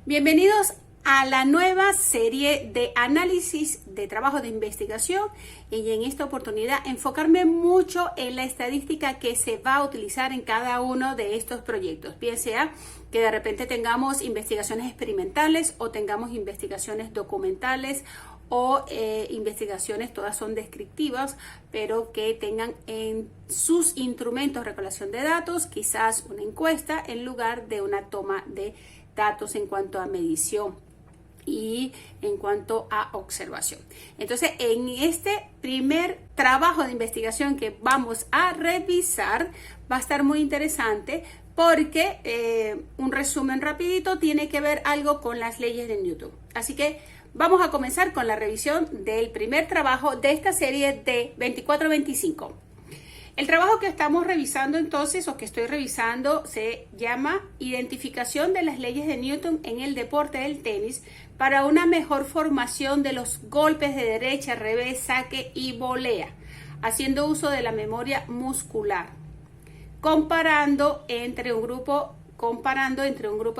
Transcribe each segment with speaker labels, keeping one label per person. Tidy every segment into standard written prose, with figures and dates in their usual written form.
Speaker 1: Bienvenidos a la nueva serie de análisis de trabajo de investigación y en esta oportunidad enfocarme mucho en la estadística que se va a utilizar en cada uno de estos proyectos, bien sea que de repente tengamos investigaciones experimentales o tengamos investigaciones documentales o investigaciones, todas son descriptivas, pero que tengan en sus instrumentos de recolección de datos quizás una encuesta en lugar de una toma de datos en cuanto a medición y en cuanto a observación. Entonces, en este primer trabajo de investigación que vamos a revisar, va a estar muy interesante porque un resumen rapidito tiene que ver algo con las leyes de Newton. Así que vamos a comenzar con la revisión del primer trabajo de esta serie de 24-25. El trabajo que estamos revisando entonces, o que estoy revisando, se llama Identificación de las leyes de Newton en el deporte del tenis para una mejor formación de los golpes de derecha, revés, saque y volea, haciendo uso de la memoria muscular, comparando entre un grupo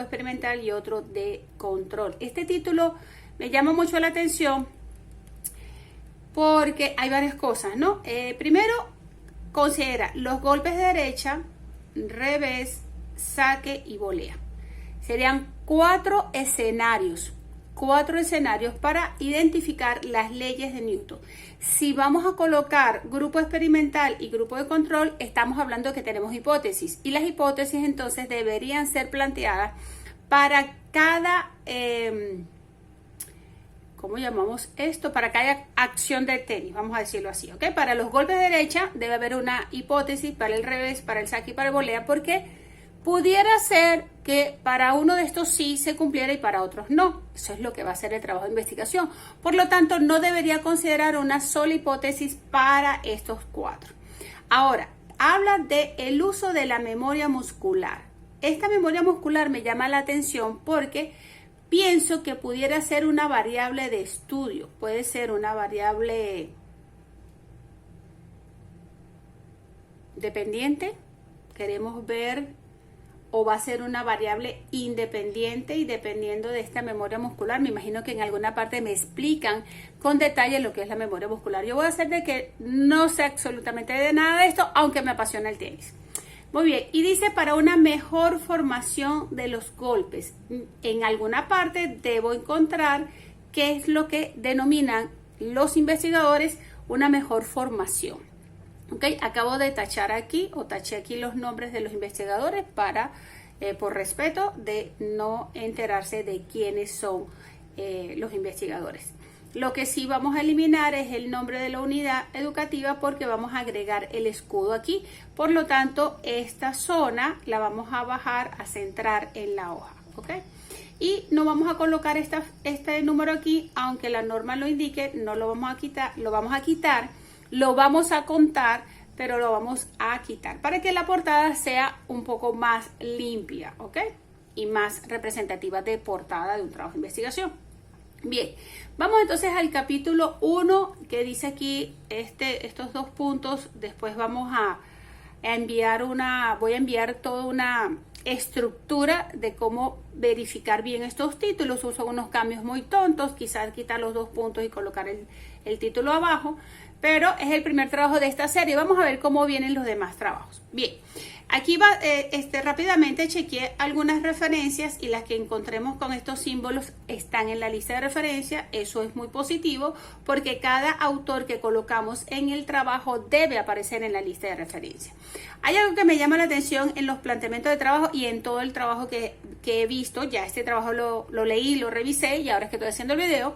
Speaker 1: experimental y otro de control. Este título me llama mucho la atención porque hay varias cosas, ¿no? Primero, considera los golpes de derecha, revés, saque y volea. Serían cuatro escenarios para identificar las leyes de Newton. Si vamos a colocar grupo experimental y grupo de control, estamos hablando que tenemos hipótesis. Y las hipótesis entonces deberían ser planteadas para cada... ¿cómo llamamos esto? Para cada acción de tenis, vamos a decirlo así, ¿ok? Para los golpes de derecha debe haber una hipótesis, para el revés, para el saque y para el volea, porque pudiera ser que para uno de estos sí se cumpliera y para otros no. Eso es lo que va a ser el trabajo de investigación. Por lo tanto, no debería considerar una sola hipótesis para estos cuatro. Ahora, habla del uso de la memoria muscular. Esta memoria muscular me llama la atención porque pienso que pudiera ser una variable de estudio, puede ser una variable dependiente, queremos ver, o va a ser una variable independiente y dependiendo de esta memoria muscular. Me imagino que en alguna parte me explican con detalle lo que es la memoria muscular. Yo voy a hacer de que no sé absolutamente de nada de esto, aunque me apasiona el tenis. Muy bien, y dice para una mejor formación de los golpes. En alguna parte debo encontrar qué es lo que denominan los investigadores una mejor formación. Ok, acabo de tachar aquí o taché aquí los nombres de los investigadores para, por respeto, de no enterarse de quiénes son los investigadores. Lo que sí vamos a eliminar es el nombre de la unidad educativa porque vamos a agregar el escudo aquí. Por lo tanto, esta zona la vamos a bajar a centrar en la hoja, ¿ok? Y no vamos a colocar este número aquí, aunque la norma lo indique, no lo vamos a quitar, lo vamos a contar, pero lo vamos a quitar para que la portada sea un poco más limpia, ¿ok? Y más representativa de portada de un trabajo de investigación. Bien, vamos entonces al capítulo 1 que dice aquí estos dos puntos. Después vamos a enviar voy a enviar toda una estructura de cómo verificar bien estos títulos. Uso unos cambios muy tontos, quizás quitar los dos puntos y colocar el título abajo, pero es el primer trabajo de esta serie. Vamos a ver cómo vienen los demás trabajos. Bien, aquí va, rápidamente chequeé algunas referencias y las que encontremos con estos símbolos están en la lista de referencia. Eso es muy positivo porque cada autor que colocamos en el trabajo debe aparecer en la lista de referencia. Hay algo que me llama la atención en los planteamientos de trabajo y en todo el trabajo que he visto. Ya este trabajo lo leí, lo revisé y ahora es que estoy haciendo el video.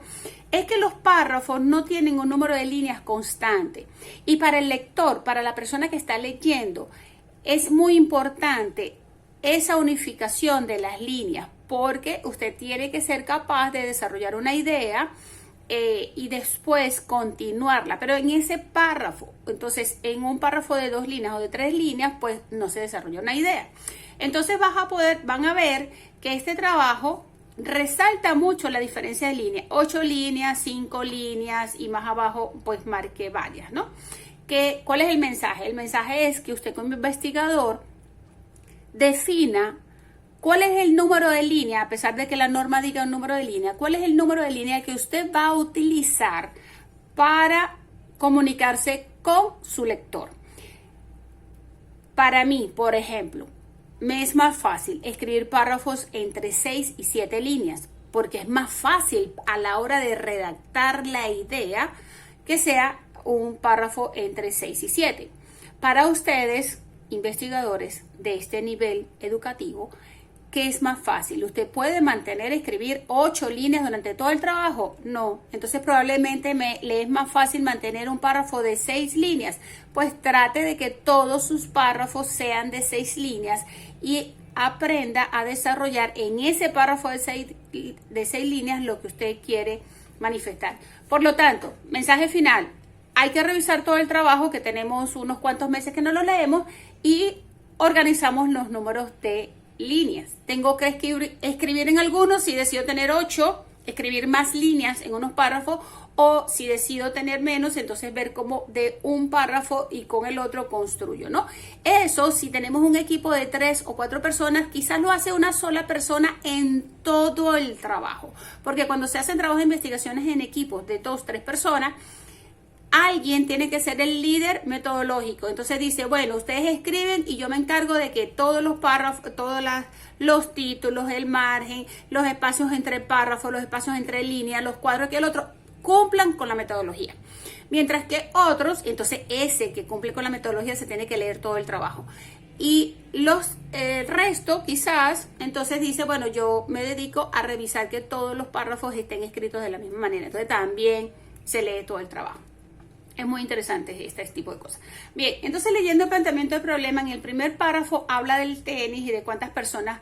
Speaker 1: Es que los párrafos no tienen un número de líneas constante. Y para el lector, para la persona que está leyendo, es muy importante esa unificación de las líneas porque usted tiene que ser capaz de desarrollar una idea y después continuarla. Pero en ese párrafo, entonces en un párrafo de 2 líneas o de 3 líneas, pues no se desarrolla una idea. Entonces van a ver que este trabajo resalta mucho la diferencia de líneas. 8 líneas, 5 líneas y más abajo pues marqué varias, ¿no? ¿Cuál es el mensaje? El mensaje es que usted como investigador defina ¿Cuál es el número de línea, a pesar de que la norma diga un número de línea? ¿Cuál es el número de línea que usted va a utilizar para comunicarse con su lector? Para mí, por ejemplo, me es más fácil escribir párrafos entre 6 y 7 líneas, porque es más fácil a la hora de redactar la idea que sea un párrafo entre 6 y 7. Para ustedes, investigadores de este nivel educativo, ¿qué es más fácil? ¿Usted puede escribir 8 líneas durante todo el trabajo? No. Entonces probablemente le es más fácil mantener un párrafo de 6 líneas. Pues trate de que todos sus párrafos sean de 6 líneas y aprenda a desarrollar en ese párrafo de 6 líneas lo que usted quiere manifestar. Por lo tanto, mensaje final. Hay que revisar todo el trabajo, que tenemos unos cuantos meses que no lo leemos, y organizamos los números de líneas. Tengo que escribir en algunos, si decido tener 8, escribir más líneas en unos párrafos, o si decido tener menos, entonces ver cómo de un párrafo y con el otro construyo, ¿no? Eso, si tenemos un equipo de 3 o 4 personas, quizás lo hace una sola persona en todo el trabajo, porque cuando se hacen trabajos de investigaciones en equipos de 2 o 3 personas, alguien tiene que ser el líder metodológico. Entonces dice, bueno, ustedes escriben y yo me encargo de que todos los párrafos, los títulos, el margen, los espacios entre párrafos, los espacios entre líneas, los cuadros que el otro cumplan con la metodología. Mientras que otros, entonces ese que cumple con la metodología se tiene que leer todo el trabajo. Y el resto quizás, entonces dice, bueno, yo me dedico a revisar que todos los párrafos estén escritos de la misma manera. Entonces también se lee todo el trabajo. Es muy interesante este tipo de cosas. Bien, entonces leyendo el planteamiento del problema, en el primer párrafo habla del tenis y de cuántas personas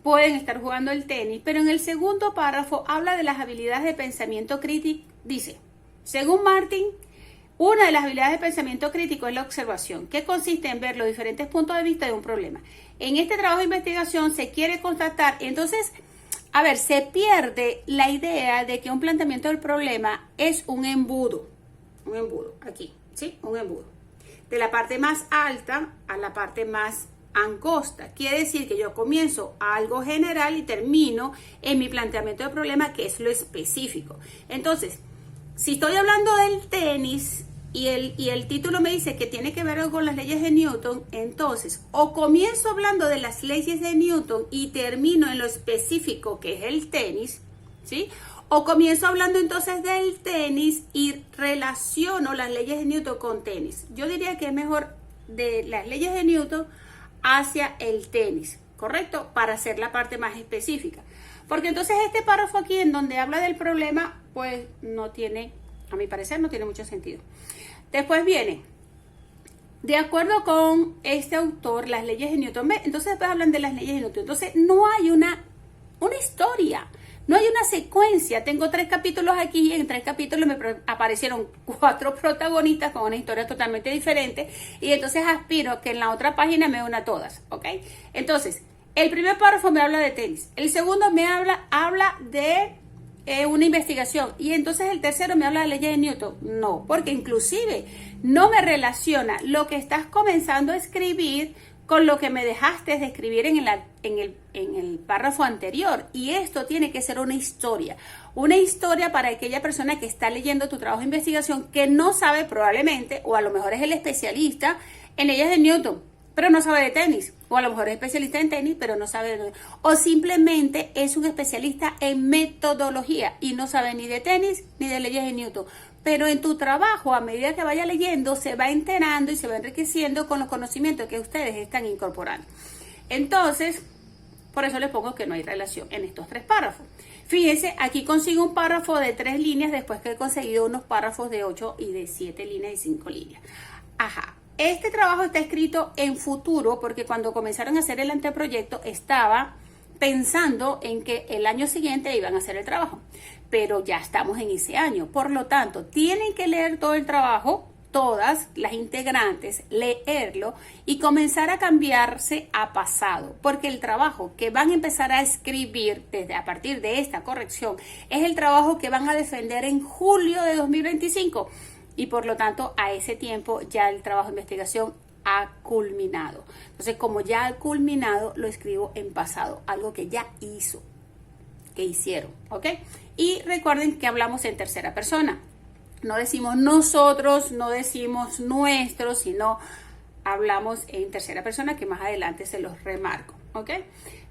Speaker 1: pueden estar jugando el tenis, pero en el segundo párrafo habla de las habilidades de pensamiento crítico. Dice, según Martin, una de las habilidades de pensamiento crítico es la observación, que consiste en ver los diferentes puntos de vista de un problema. En este trabajo de investigación se quiere constatar, entonces, se pierde la idea de que un planteamiento del problema es un embudo, aquí, ¿sí? Un embudo. De la parte más alta a la parte más angosta. Quiere decir que yo comienzo a algo general y termino en mi planteamiento de problema, que es lo específico. Entonces, si estoy hablando del tenis y el título me dice que tiene que ver con las leyes de Newton, entonces, o comienzo hablando de las leyes de Newton y termino en lo específico, que es el tenis, ¿sí? O comienzo hablando entonces del tenis y relaciono las leyes de Newton con tenis. Yo diría que es mejor de las leyes de Newton hacia el tenis, ¿correcto? Para hacer la parte más específica. Porque entonces este párrafo aquí en donde habla del problema, pues no tiene, a mi parecer, no tiene mucho sentido. Después viene, de acuerdo con este autor, las leyes de Newton. Entonces después hablan de las leyes de Newton. Entonces no hay una historia. No hay una secuencia. Tengo 3 capítulos aquí y en 3 capítulos me aparecieron 4 protagonistas con una historia totalmente diferente, y entonces aspiro a que en la otra página me una todas, ¿ok? Entonces, el primer párrafo me habla de tenis, el segundo me habla de una investigación, y entonces el tercero me habla de leyes de Newton. No, porque inclusive no me relaciona lo que estás comenzando a escribir con lo que me dejaste de escribir en el párrafo anterior. Y esto tiene que ser una historia para aquella persona que está leyendo tu trabajo de investigación, que no sabe probablemente, o a lo mejor es el especialista en leyes de Newton, pero no sabe de tenis, o a lo mejor es especialista en tenis, pero no sabe de, o simplemente es un especialista en metodología y no sabe ni de tenis ni de leyes de Newton. Pero en tu trabajo, a medida que vaya leyendo, se va enterando y se va enriqueciendo con los conocimientos que ustedes están incorporando. Entonces, por eso les pongo que no hay relación en estos 3 párrafos. Fíjense, aquí consigo un párrafo de 3 líneas después que he conseguido unos párrafos de 8 y de 7 líneas y 5 líneas. Ajá. Este trabajo está escrito en futuro porque cuando comenzaron a hacer el anteproyecto estaba pensando en que el año siguiente iban a hacer el trabajo, pero ya estamos en ese año. Por lo tanto, tienen que leer todo el trabajo, todas las integrantes, leerlo y comenzar a cambiarse a pasado, porque el trabajo que van a empezar a escribir a partir de esta corrección es el trabajo que van a defender en julio de 2025, y por lo tanto a ese tiempo ya el trabajo de investigación ha culminado. Entonces, como ya ha culminado, lo escribo en pasado, algo que ya hizo, que hicieron, ¿ok? Y recuerden que hablamos en tercera persona. No decimos nosotros, no decimos nuestros, sino hablamos en tercera persona, que más adelante se los remarco, ¿ok?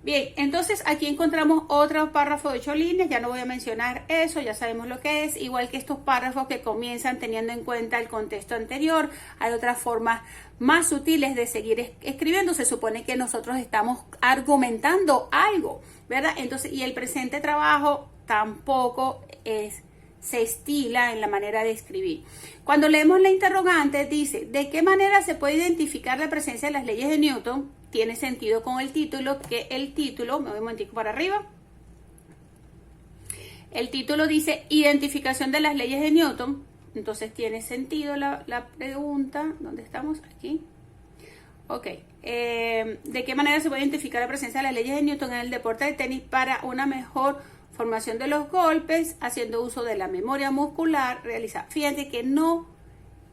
Speaker 1: Bien, entonces aquí encontramos otro párrafo de 8 líneas, ya no voy a mencionar eso, ya sabemos lo que es, igual que estos párrafos que comienzan teniendo en cuenta el contexto anterior. Hay otras formas más sutiles de seguir escribiendo. Se supone que nosotros estamos argumentando algo, ¿verdad? Entonces, y el presente trabajo tampoco se estila en la manera de escribir. Cuando leemos la interrogante, dice, ¿de qué manera se puede identificar la presencia de las leyes de Newton? Tiene sentido con el título, que el título, me voy un momentico para arriba, el título dice identificación de las leyes de Newton, entonces tiene sentido la pregunta. ¿Dónde estamos? Aquí. Ok. ¿De qué manera se puede identificar la presencia de las leyes de Newton en el deporte de tenis para una mejor formación de los golpes, haciendo uso de la memoria muscular realizada? Fíjate que no,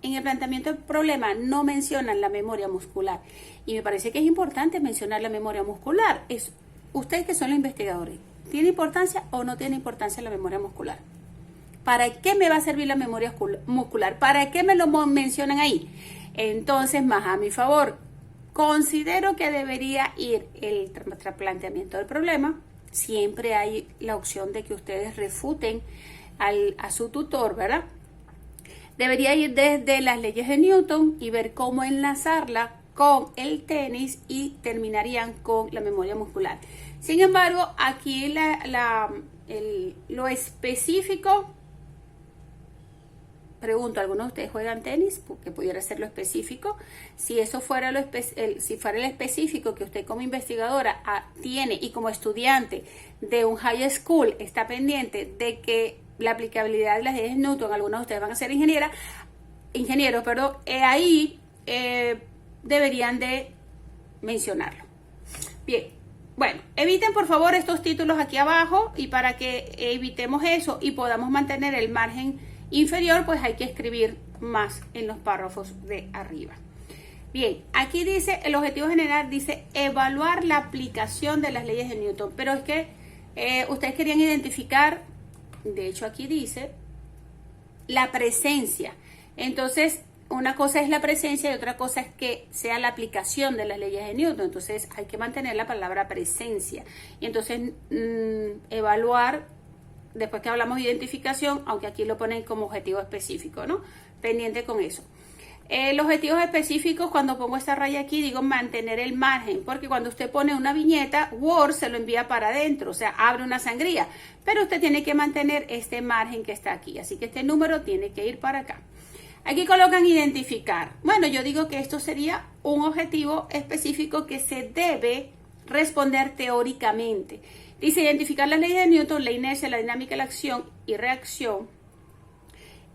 Speaker 1: en el planteamiento del problema no mencionan la memoria muscular. Y me parece que es importante mencionar la memoria muscular. Ustedes que son los investigadores, ¿tiene importancia o no tiene importancia la memoria muscular? ¿Para qué me va a servir la memoria muscular? ¿Para qué me lo mencionan ahí? Entonces, más a mi favor, considero que debería ir el planteamiento del problema. Siempre hay la opción de que ustedes refuten a su tutor, ¿verdad? Debería ir desde las leyes de Newton y ver cómo enlazarla con el tenis y terminarían con la memoria muscular. Sin embargo, aquí lo específico, pregunto, ¿algunos de ustedes juegan tenis? Porque pudiera ser lo específico. Si eso fuera si fuera el específico que usted como investigadora tiene y como estudiante de un high school está pendiente de que la aplicabilidad de las leyes de Newton, algunos de ustedes van a ser ingenieros, ahí deberían de mencionarlo. Bien, bueno, eviten por favor estos títulos aquí abajo, y para que evitemos eso y podamos mantener el margen inferior, pues hay que escribir más en los párrafos de arriba. Bien, aquí dice, el objetivo general dice evaluar la aplicación de las leyes de Newton, pero es que ustedes querían identificar, de hecho aquí dice, la presencia. Entonces, una cosa es la presencia y otra cosa es que sea la aplicación de las leyes de Newton. Entonces, hay que mantener la palabra presencia. Y entonces, evaluar, después que hablamos de identificación, aunque aquí lo ponen como objetivo específico, ¿no? Pendiente con eso. Los objetivos específicos, cuando pongo esta raya aquí, digo mantener el margen, porque cuando usted pone una viñeta, Word se lo envía para adentro, o sea, abre una sangría, pero usted tiene que mantener este margen que está aquí, así que este número tiene que ir para acá. Aquí colocan identificar. Bueno, yo digo que esto sería un objetivo específico que se debe responder teóricamente. Dice identificar las leyes de Newton, la inercia, la dinámica, la acción y reacción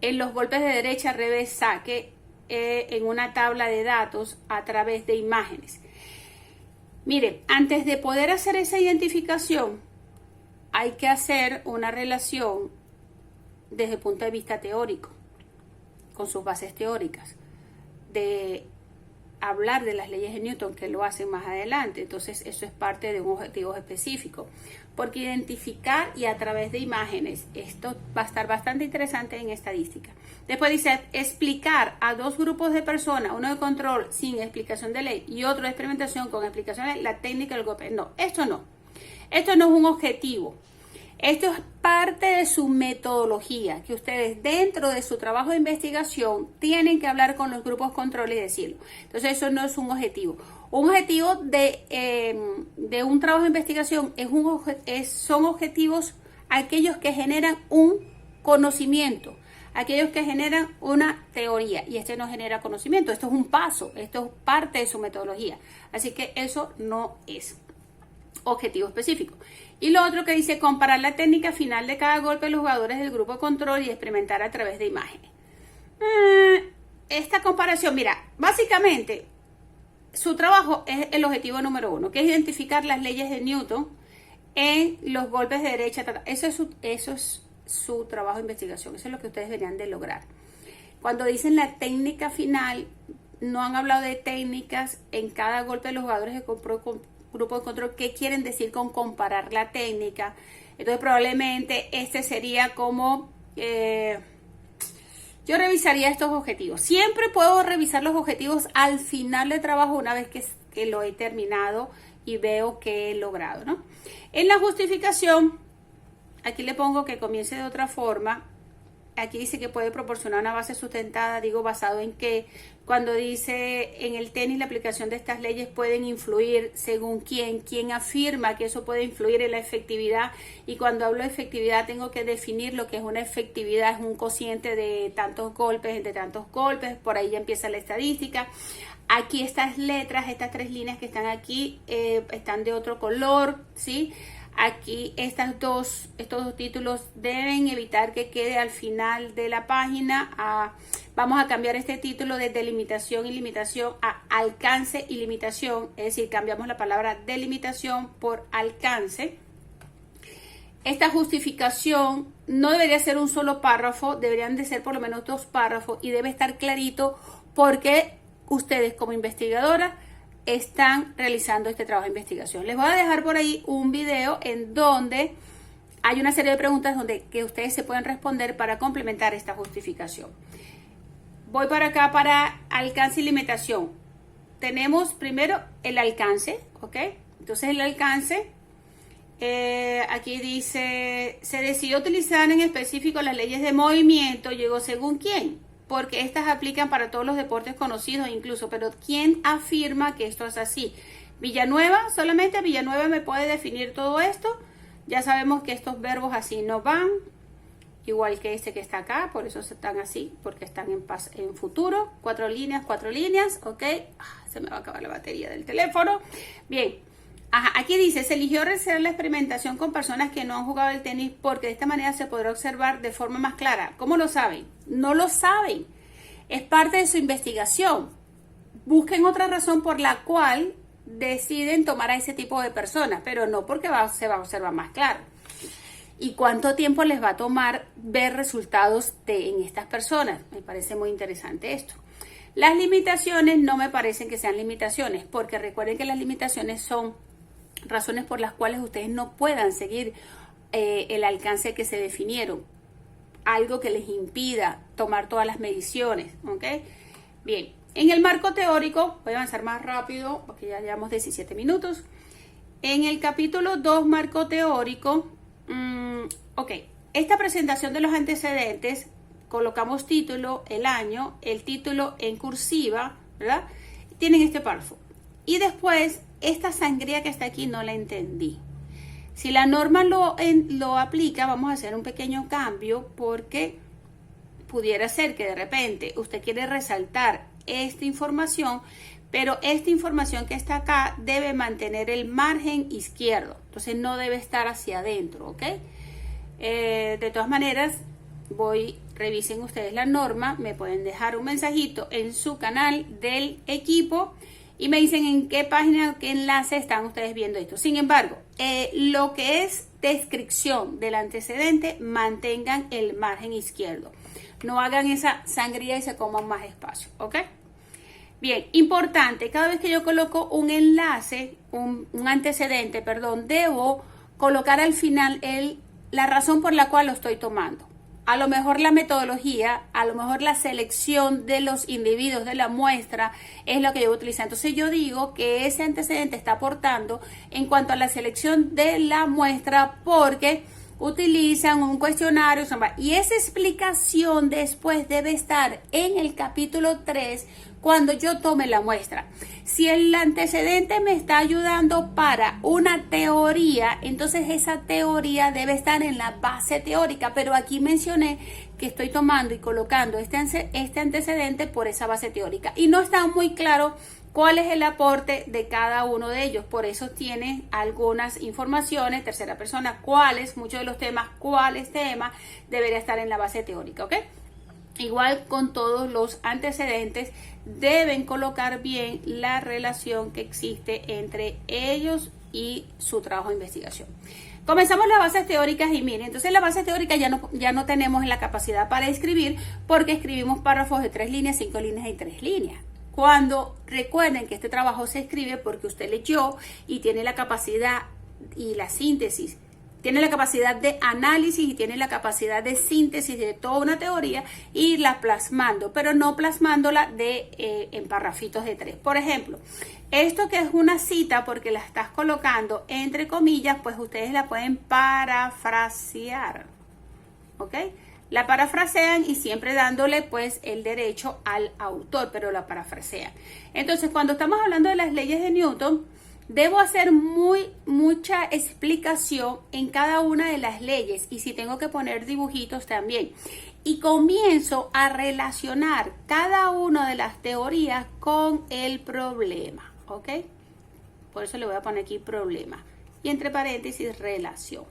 Speaker 1: en los golpes de derecha, revés, saque, en una tabla de datos a través de imágenes. Miren, antes de poder hacer esa identificación, hay que hacer una relación desde el punto de vista teórico, con sus bases teóricas, de hablar de las leyes de Newton, que lo hacen más adelante. Entonces eso es parte de un objetivo específico, porque identificar y a través de imágenes, esto va a estar bastante interesante en estadística. Después dice explicar a dos grupos de personas, uno de control sin explicación de ley y otro de experimentación con explicación de ley, la técnica del golpe. No, esto no es un objetivo. Esto es parte de su metodología, que ustedes dentro de su trabajo de investigación tienen que hablar con los grupos control y decirlo. Entonces eso no es un objetivo. Un objetivo de un trabajo de investigación son objetivos aquellos que generan un conocimiento, aquellos que generan una teoría, y este no genera conocimiento, esto es un paso, esto es parte de su metodología. Así que eso no es objetivo específico. Y lo otro que dice, comparar la técnica final de cada golpe de los jugadores del grupo de control y experimentar a través de imágenes. Esta comparación, mira, básicamente su trabajo es el objetivo número 1, que es identificar las leyes de Newton en los golpes de derecha. Eso es su trabajo de investigación, eso es lo que ustedes deberían de lograr. Cuando dicen la técnica final, no han hablado de técnicas en cada golpe de los jugadores de grupo de control. ¿Qué quieren decir con comparar la técnica? Entonces probablemente este sería como... yo revisaría estos objetivos. Siempre puedo revisar los objetivos al final del trabajo una vez que lo he terminado y veo que he logrado, ¿no? En la justificación, aquí le pongo que comience de otra forma. Aquí dice que puede proporcionar una base sustentada, digo basado en que cuando dice en el tenis la aplicación de estas leyes pueden influir según quién afirma que eso puede influir en la efectividad, y cuando hablo de efectividad tengo que definir lo que es una efectividad, es un cociente de tantos golpes entre tantos golpes, por ahí ya empieza la estadística. Aquí estas letras, estas 3 líneas que están aquí están de otro color, ¿sí? Aquí estos dos títulos deben evitar que quede al final de la página. Vamos a cambiar este título de delimitación y limitación a alcance y limitación. Es decir, cambiamos la palabra delimitación por alcance. Esta justificación no debería ser un solo párrafo, deberían de ser por lo menos 2 párrafos y debe estar clarito porque ustedes como investigadoras están realizando este trabajo de investigación. Les voy a dejar por ahí un video en donde hay una serie de preguntas que ustedes se pueden responder para complementar esta justificación. Voy para acá para alcance y limitación. Tenemos primero el alcance, ¿ok? Entonces el alcance, aquí dice, se decidió utilizar en específico las leyes de movimiento, llegó según quién. Porque estas aplican para todos los deportes conocidos incluso, pero ¿quién afirma que esto es así? Villanueva, solamente Villanueva me puede definir todo esto. Ya sabemos que estos verbos así no van, igual que este que está acá, por eso están así, porque están en futuro. 4 líneas, ok. Se me va a acabar la batería del teléfono. Bien, aquí dice, se eligió realizar la experimentación con personas que no han jugado el tenis porque de esta manera se podrá observar de forma más clara. ¿Cómo lo saben? No lo saben. Es parte de su investigación. Busquen otra razón por la cual deciden tomar a ese tipo de personas, pero no porque se va a observar más claro. ¿Y cuánto tiempo les va a tomar ver resultados en estas personas? Me parece muy interesante esto. Las limitaciones no me parecen que sean limitaciones, porque recuerden que las limitaciones son razones por las cuales ustedes no puedan seguir el alcance que se definieron. Algo que les impida tomar todas las mediciones, ¿ok? Bien, en el marco teórico, voy a avanzar más rápido porque ya llevamos 17 minutos. En el capítulo 2, marco teórico, ok, esta presentación de los antecedentes, colocamos título, el año, el título en cursiva, ¿verdad? Tienen este párrafo. Y después, esta sangría que está aquí no la entendí. Si la norma lo aplica, vamos a hacer un pequeño cambio porque pudiera ser que de repente usted quiere resaltar esta información, pero esta información que está acá debe mantener el margen izquierdo. Entonces no debe estar hacia adentro, ¿ok? De todas maneras, revisen ustedes la norma, me pueden dejar un mensajito en su canal del equipo y me dicen en qué página, qué enlace están ustedes viendo esto. Sin embargo, lo que es descripción del antecedente, mantengan el margen izquierdo. No hagan esa sangría y se coman más espacio, ¿ok? Bien, importante, cada vez que yo coloco un enlace, un antecedente, perdón, debo colocar al final la razón por la cual lo estoy tomando. A lo mejor la metodología, a lo mejor la selección de los individuos de la muestra es lo que yo voy a utilizar. Entonces yo digo que ese antecedente está aportando en cuanto a la selección de la muestra porque utilizan un cuestionario y esa explicación después debe estar en el capítulo 3 cuando yo tome la muestra. Si el antecedente me está ayudando para una teoría, entonces esa teoría debe estar en la base teórica, pero aquí mencioné que estoy tomando y colocando este antecedente por esa base teórica y no está muy claro cuál es el aporte de cada uno de ellos. Por eso tiene algunas informaciones, tercera persona, muchos de los temas, cuáles temas debería estar en la base teórica, ¿ok? Igual con todos los antecedentes, deben colocar bien la relación que existe entre ellos y su trabajo de investigación. Comenzamos las bases teóricas y miren, entonces las bases teóricas ya no tenemos la capacidad para escribir porque escribimos párrafos de 3 líneas, 5 líneas y 3 líneas. Cuando recuerden que este trabajo se escribe porque usted leyó y tiene la capacidad y la síntesis, tiene la capacidad de análisis y tiene la capacidad de síntesis de toda una teoría e irla plasmando, pero no plasmándola en parrafitos de 3. Por ejemplo, esto que es una cita porque la estás colocando entre comillas, pues ustedes la pueden parafrasear, ¿ok? La parafrasean y siempre dándole pues el derecho al autor, pero la parafrasean. Entonces, cuando estamos hablando de las leyes de Newton, debo hacer mucha explicación en cada una de las leyes y si tengo que poner dibujitos también. Y comienzo a relacionar cada una de las teorías con el problema, ¿ok? Por eso le voy a poner aquí problema y entre paréntesis relación.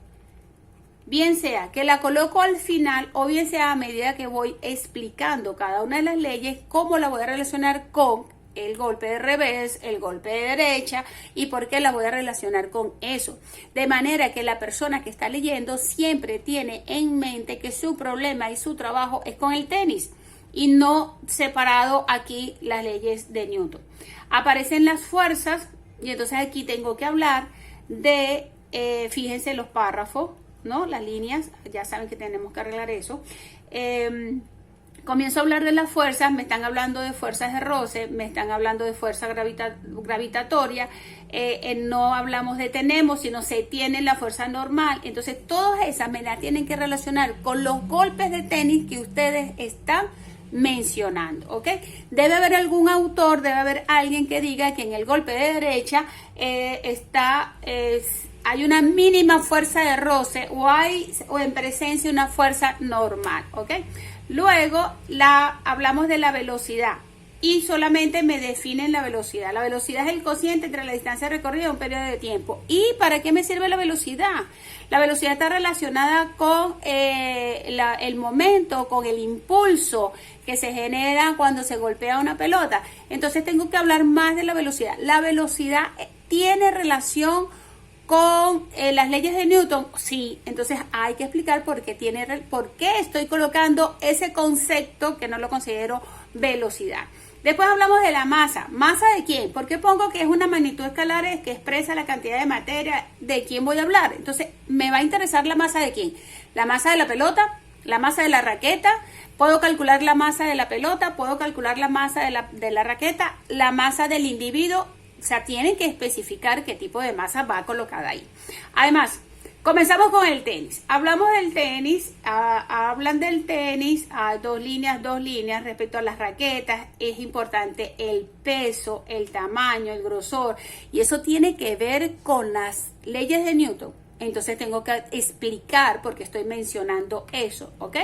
Speaker 1: Bien sea que la coloco al final o bien sea a medida que voy explicando cada una de las leyes, cómo la voy a relacionar con el golpe de revés, el golpe de derecha y por qué la voy a relacionar con eso. De manera que la persona que está leyendo siempre tiene en mente que su problema y su trabajo es con el tenis y no separado aquí las leyes de Newton. Aparecen las fuerzas y entonces aquí tengo que hablar de, fíjense los párrafos, ¿no? Las líneas, ya saben que tenemos que arreglar eso. Comienzo a hablar de las fuerzas, me están hablando de fuerzas de roce, me están hablando de fuerza gravitatoria, no hablamos de tenemos, sino se tiene la fuerza normal. Entonces, todas esas me las tienen que relacionar con los golpes de tenis que ustedes están mencionando, ¿ok? Debe haber algún autor, debe haber alguien que diga que en el golpe de derecha hay una mínima fuerza de roce o en presencia una fuerza normal, ¿ok? Luego hablamos de la velocidad y solamente me definen la velocidad. La velocidad es el cociente entre la distancia recorrida y un periodo de tiempo. ¿Y para qué me sirve la velocidad? La velocidad está relacionada con el momento, con el impulso que se genera cuando se golpea una pelota. Entonces tengo que hablar más de la velocidad. La velocidad tiene relación con las leyes de Newton, sí, entonces hay que explicar por qué estoy colocando ese concepto que no lo considero velocidad. Después hablamos de la masa. ¿Masa de quién? ¿Por qué pongo que es una magnitud escalar que expresa la cantidad de materia? ¿De quién voy a hablar? Entonces, me va a interesar la masa de quién. La masa de la pelota, la masa de la raqueta. Puedo calcular la masa de la pelota, puedo calcular la masa de la raqueta, la masa del individuo. O sea, tienen que especificar qué tipo de masa va colocada ahí. Además, comenzamos con el tenis. Hablamos del tenis, hablan del tenis, hay dos líneas respecto a las raquetas. Es importante el peso, el tamaño, el grosor. Y eso tiene que ver con las leyes de Newton. Entonces tengo que explicar por qué estoy mencionando eso, ¿ok?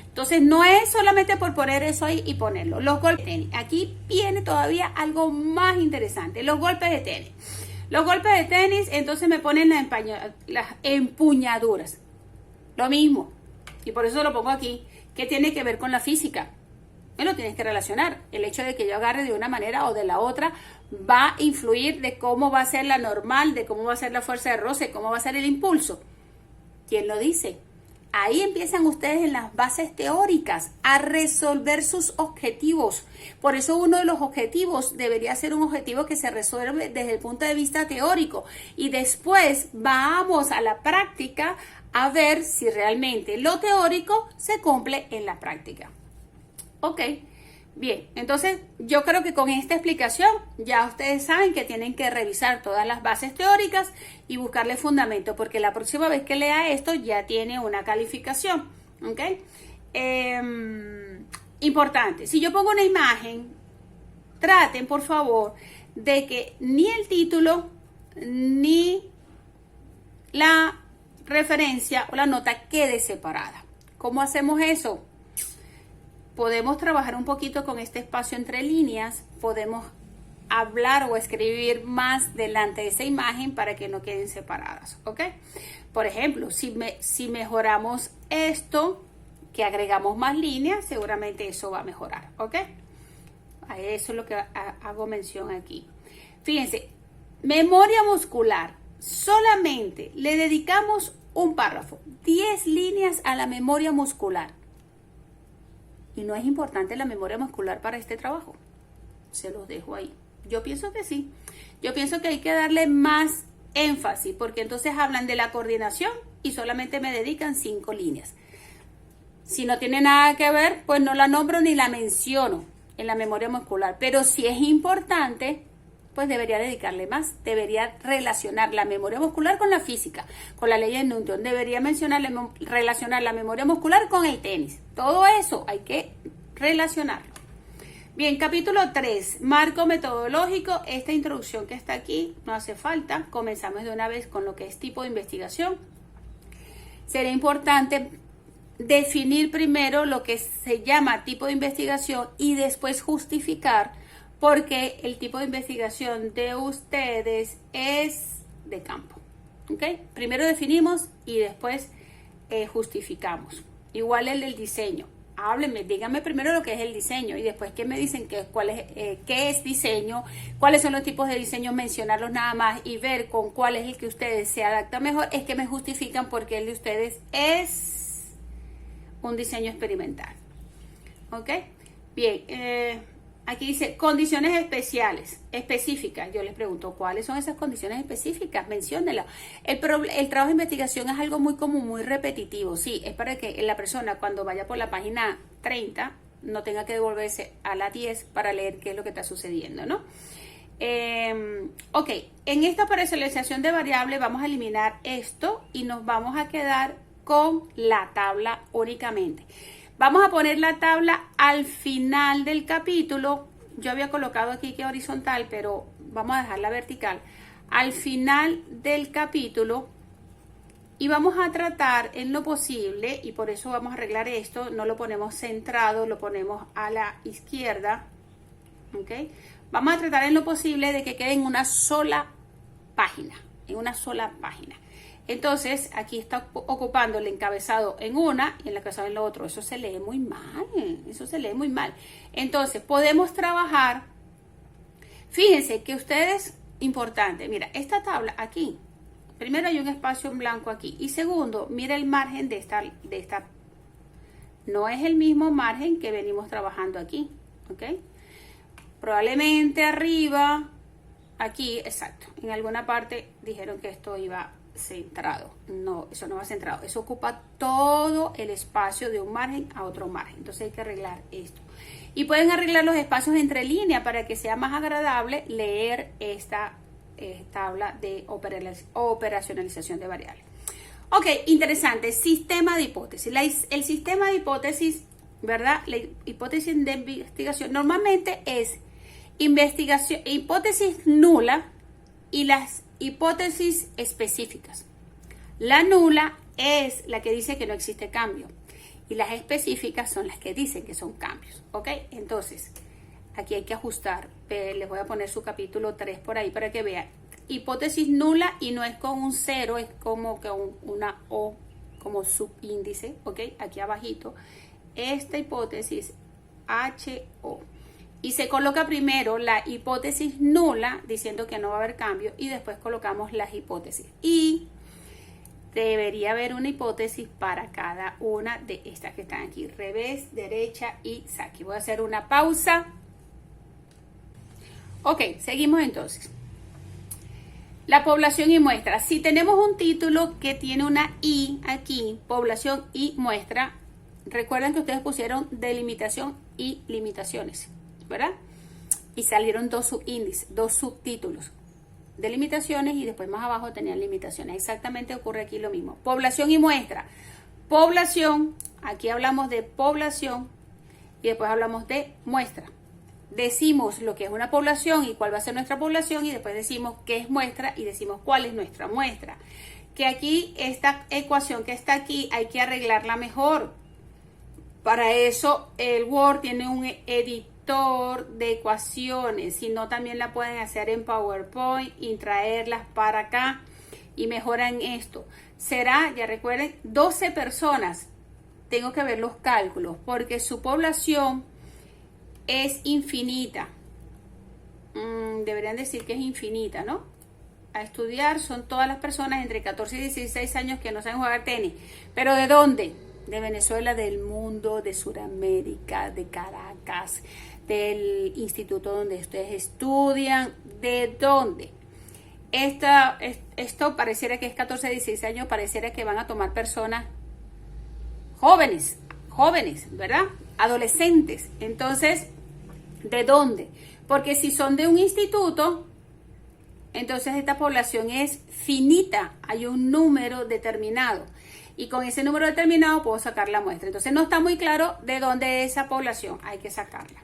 Speaker 1: Entonces no es solamente por poner eso ahí y ponerlo. Los golpes de tenis. Aquí viene todavía algo más interesante. Los golpes de tenis. Los golpes de tenis, entonces me ponen las empuñaduras. Lo mismo. Y por eso lo pongo aquí. ¿Qué tiene que ver con la física? Me lo tienes que relacionar. El hecho de que yo agarre de una manera o de la otra va a influir de cómo va a ser la normal, de cómo va a ser la fuerza de roce, cómo va a ser el impulso. ¿Quién lo dice? Ahí empiezan ustedes en las bases teóricas a resolver sus objetivos. Por eso uno de los objetivos debería ser un objetivo que se resuelve desde el punto de vista teórico. Y después vamos a la práctica a ver si realmente lo teórico se cumple en la práctica. Ok, bien, entonces yo creo que con esta explicación ya ustedes saben que tienen que revisar todas las bases teóricas y buscarle fundamento, porque la próxima vez que lea esto ya tiene una calificación, ¿ok? Importante, si yo pongo una imagen, traten por favor de que ni el título ni la referencia o la nota quede separada. ¿Cómo hacemos eso? Podemos trabajar un poquito con este espacio entre líneas, podemos hablar o escribir más delante de esa imagen para que no queden separadas, ¿ok? Por ejemplo, si mejoramos esto, que agregamos más líneas, seguramente eso va a mejorar, ¿ok? A eso es lo que hago mención aquí. Fíjense, memoria muscular, solamente le dedicamos un párrafo, 10 líneas a la memoria muscular. Y no es importante la memoria muscular para este trabajo. Se los dejo ahí. Yo pienso que sí. Yo pienso que hay que darle más énfasis, porque entonces hablan de la coordinación y solamente me dedican 5 líneas. Si no tiene nada que ver, pues no la nombro ni la menciono en la memoria muscular. Pero si es importante, pues debería dedicarle más. Debería relacionar la memoria muscular con la física, con la ley de Newton. Debería relacionar la memoria muscular con el tenis. Todo eso hay que relacionarlo. Bien, capítulo 3, marco metodológico. Esta introducción que está aquí no hace falta. Comenzamos de una vez con lo que es tipo de investigación. Sería importante definir primero lo que se llama tipo de investigación y después justificar por qué el tipo de investigación de ustedes es de campo. ¿Ok? Primero definimos y después justificamos. Igual el del diseño. Háblenme, díganme primero lo que es el diseño y después que me dicen qué es diseño, cuáles son los tipos de diseño, mencionarlos nada más y ver con cuál es el que ustedes se adaptan mejor, es que me justifican porque el de ustedes es un diseño experimental. ¿Ok? Bien, aquí dice condiciones específicas. Yo les pregunto, ¿cuáles son esas condiciones específicas? Menciónenlas. El trabajo de investigación es algo muy común, muy repetitivo. Sí, es para que la persona cuando vaya por la página 30 no tenga que devolverse a la 10 para leer qué es lo que está sucediendo, ¿no? Ok, en esta personalización de variables vamos a eliminar esto y nos vamos a quedar con la tabla únicamente. Vamos a poner la tabla al final del capítulo. Yo había colocado aquí que horizontal, pero vamos a dejarla vertical. Al final del capítulo y vamos a tratar en lo posible, y por eso vamos a arreglar esto, no lo ponemos centrado, lo ponemos a la izquierda. ¿Ok? Vamos a tratar en lo posible de que quede en una sola página, Entonces, aquí está ocupando el encabezado en una y el encabezado en lo otro. Eso se lee muy mal. Entonces, podemos trabajar. Fíjense que ustedes, importante, mira, esta tabla aquí, primero hay un espacio en blanco aquí. Y segundo, mira el margen de esta. No es el mismo margen que venimos trabajando aquí, ¿ok? Probablemente arriba, aquí, exacto. En alguna parte dijeron que esto iba centrado. No, eso no va centrado. Eso ocupa todo el espacio de un margen a otro margen. Entonces hay que arreglar esto. Y pueden arreglar los espacios entre líneas para que sea más agradable leer esta tabla de operacionalización de variables. Ok, interesante. Sistema de hipótesis. El sistema de hipótesis, ¿verdad? La hipótesis de investigación normalmente es hipótesis nula y las hipótesis específicas. La nula es la que dice que no existe cambio y las específicas son las que dicen que son cambios, ¿ok? Entonces, aquí hay que ajustar. Les voy a poner su capítulo 3 por ahí para que vean. Hipótesis nula y no es con un 0, es como que una O, como subíndice, ¿ok? Aquí abajito. Esta hipótesis HO. Y se coloca primero la hipótesis nula, diciendo que no va a haber cambio, y después colocamos las hipótesis. Y debería haber una hipótesis para cada una de estas que están aquí. Revés, derecha y saque. Voy a hacer una pausa. Ok, seguimos entonces. La población y muestra. Si tenemos un título que tiene una I aquí, población y muestra, recuerden que ustedes pusieron delimitación y limitaciones, ¿verdad? Y salieron dos subíndices, dos subtítulos, delimitaciones y después más abajo tenían limitaciones. Exactamente ocurre aquí lo mismo. Población y muestra. Población, aquí hablamos de población y después hablamos de muestra. Decimos lo que es una población y cuál va a ser nuestra población y después decimos qué es muestra y decimos cuál es nuestra muestra. Que aquí esta ecuación que está aquí hay que arreglarla mejor. Para eso el Word tiene un editor de ecuaciones, si no también la pueden hacer en PowerPoint y traerlas para acá y mejoran esto. Será, ya recuerden, 12 personas. Tengo que ver los cálculos porque su población es infinita. Deberían decir que es infinita, ¿no? A estudiar son todas las personas entre 14 y 16 años que no saben jugar tenis. ¿Pero de dónde? De Venezuela, del mundo, de Sudamérica, de Caracas, del instituto donde ustedes estudian, de dónde. Esto pareciera que es 14, 16 años, pareciera que van a tomar personas jóvenes, ¿verdad? Adolescentes. Entonces, ¿de dónde? Porque si son de un instituto, entonces esta población es finita, hay un número determinado. Y con ese número determinado puedo sacar la muestra. Entonces no está muy claro de dónde es esa población, hay que sacarla.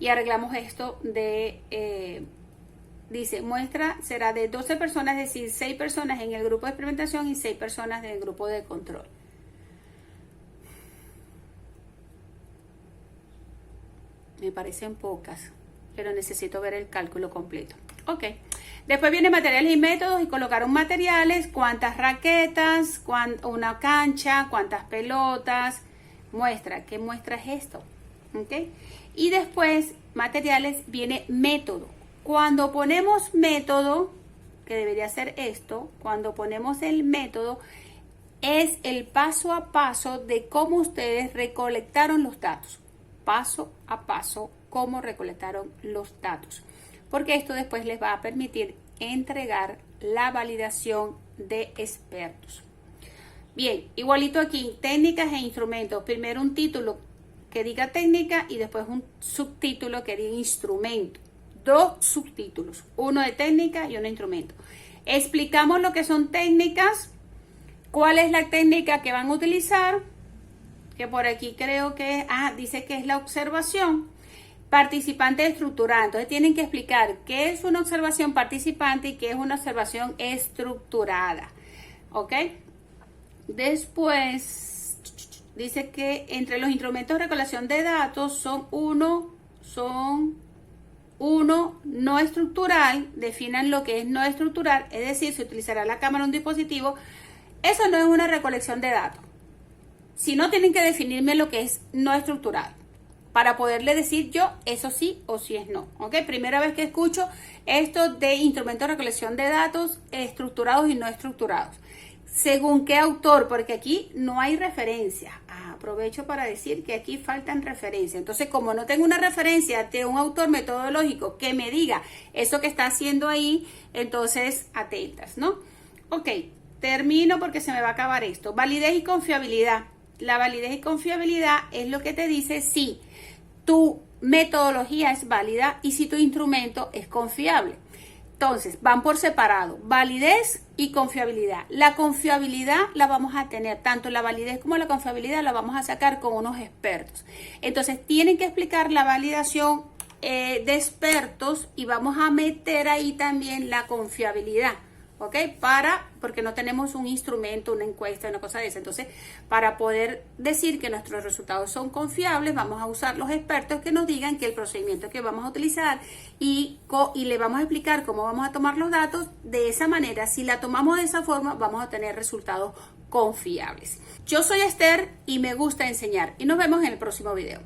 Speaker 1: Y arreglamos esto de, dice, muestra será de 12 personas, es decir, 6 personas en el grupo de experimentación y 6 personas en el grupo de control. Me parecen pocas, pero necesito ver el cálculo completo. Ok. Después viene materiales y métodos y colocaron materiales, cuántas raquetas, una cancha, cuántas pelotas. Muestra, ¿qué muestra es esto? Ok. Y después, materiales, viene método. Cuando ponemos método, que debería ser esto, cuando ponemos el método, es el paso a paso de cómo ustedes recolectaron los datos. Paso a paso, cómo recolectaron los datos. Porque esto después les va a permitir entregar la validación de expertos. Bien, igualito aquí, técnicas e instrumentos. Primero un título que diga técnica y después un subtítulo que diga instrumento. 2 subtítulos, uno de técnica y uno de instrumento. Explicamos lo que son técnicas, cuál es la técnica que van a utilizar, que por aquí creo que, dice que es la observación. Participante estructurada. Entonces tienen que explicar qué es una observación participante y qué es una observación estructurada. ¿Ok? Después dice que entre los instrumentos de recolección de datos son uno no estructural. Definan lo que es no estructural, es decir, se utilizará la cámara o un dispositivo. Eso no es una recolección de datos. Si no, tienen que definirme lo que es no estructural, para poderle decir yo eso sí o sí es no. ¿Ok? Primera vez que escucho esto de instrumentos de recolección de datos estructurados y no estructurados. ¿Según qué autor? Porque aquí no hay referencia. Aprovecho para decir que aquí faltan referencias. Entonces, como no tengo una referencia de un autor metodológico que me diga eso que está haciendo ahí, entonces atentas, ¿no? Ok, termino porque se me va a acabar esto. Validez y confiabilidad. La validez y confiabilidad es lo que te dice si tu metodología es válida y si tu instrumento es confiable. Entonces, van por separado, validez y confiabilidad. La confiabilidad la vamos a tener, tanto la validez como la confiabilidad la vamos a sacar con unos expertos. Entonces, tienen que explicar la validación de expertos y vamos a meter ahí también la confiabilidad. ¿Ok? Porque no tenemos un instrumento, una encuesta, una cosa de esa. Entonces, para poder decir que nuestros resultados son confiables, vamos a usar los expertos que nos digan que el procedimiento que vamos a utilizar y le vamos a explicar cómo vamos a tomar los datos. De esa manera, si la tomamos de esa forma, vamos a tener resultados confiables. Yo soy Esther y me gusta enseñar y nos vemos en el próximo video.